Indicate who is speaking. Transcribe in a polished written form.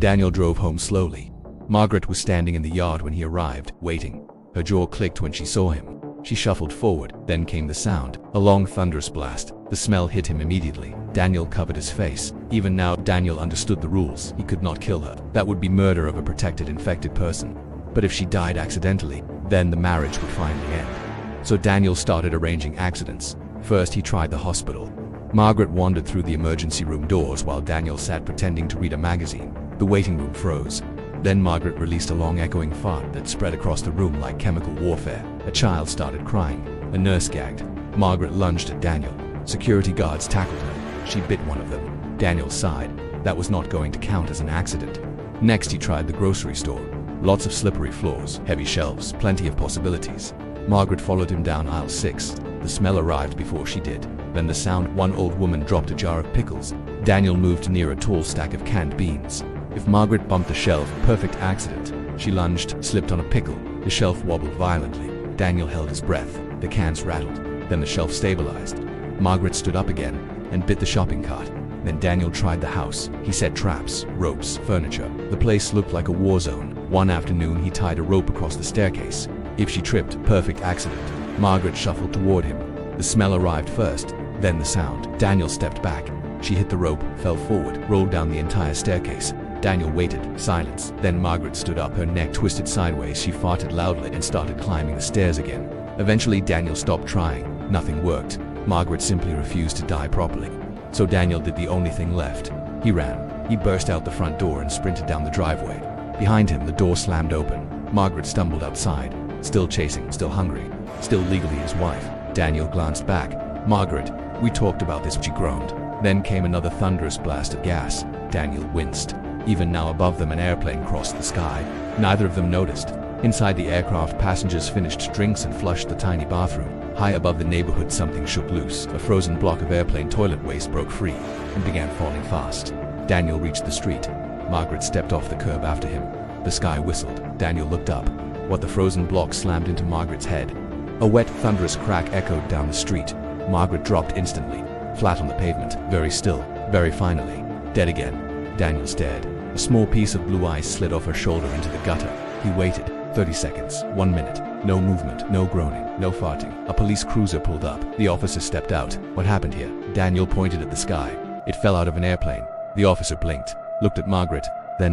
Speaker 1: Daniel drove home slowly. Margaret was standing in the yard when he arrived, waiting. Her jaw clicked when she saw him. She shuffled forward, then came the sound, a long thunderous blast. The smell hit him immediately. Daniel covered his face. Even now, Daniel understood the rules. He could not kill her. That would be murder of a protected, infected person. But if she died accidentally, then the marriage would finally end. So Daniel started arranging accidents. First, he tried the hospital. Margaret wandered through the emergency room doors while Daniel sat pretending to read a magazine. The waiting room froze. Then Margaret released a long echoing fart that spread across the room like chemical warfare. A child started crying. A nurse gagged. Margaret lunged at Daniel. Security guards tackled her. She bit one of them. Daniel sighed. That was not going to count as an accident. Next, he tried the grocery store. Lots of slippery floors, heavy shelves, plenty of possibilities. Margaret followed him down aisle 6. The smell arrived before she did. Then the sound. One old woman dropped a jar of pickles. Daniel moved near a tall stack of canned beans. If Margaret bumped the shelf, perfect accident. She lunged, slipped on a pickle. The shelf wobbled violently. Daniel held his breath. The cans rattled. Then the shelf stabilized. Margaret stood up again and bit the shopping cart. Then Daniel tried the house. He set traps, ropes, furniture. The place looked like a war zone. One afternoon, he tied a rope across the staircase. If she tripped, perfect accident. Margaret shuffled toward him. The smell arrived first, then the sound. Daniel stepped back. She hit the rope, fell forward, rolled down the entire staircase. Daniel waited, silence. Then Margaret stood up, her neck twisted sideways. She farted loudly and started climbing the stairs again. Eventually, Daniel stopped trying. Nothing worked. Margaret simply refused to die properly. So Daniel did the only thing left. He ran. He burst out the front door and sprinted down the driveway. Behind him, the door slammed open. Margaret stumbled outside, still chasing, still hungry, still legally his wife. Daniel glanced back. "Margaret, we talked about this," she groaned. Then came another thunderous blast of gas. Daniel winced. Even now above them, an airplane crossed the sky. Neither of them noticed. Inside the aircraft, passengers finished drinks and flushed the tiny bathroom. High above the neighborhood, something shook loose. A frozen block of airplane toilet waste broke free and began falling fast. Daniel reached the street. Margaret stepped off the curb after him. The sky whistled. Daniel looked up. What the frozen block slammed into Margaret's head. A wet, thunderous crack echoed down the street. Margaret dropped instantly, flat on the pavement, very still, very finally, dead again. Daniel stared. A small piece of blue ice slid off her shoulder into the gutter. He waited. 30 seconds. 1 minute. No movement, no groaning, no farting. A police cruiser pulled up. The officer stepped out. What happened here? Daniel pointed at the sky. It fell out of an airplane. The officer blinked, looked at Margaret, then nodded.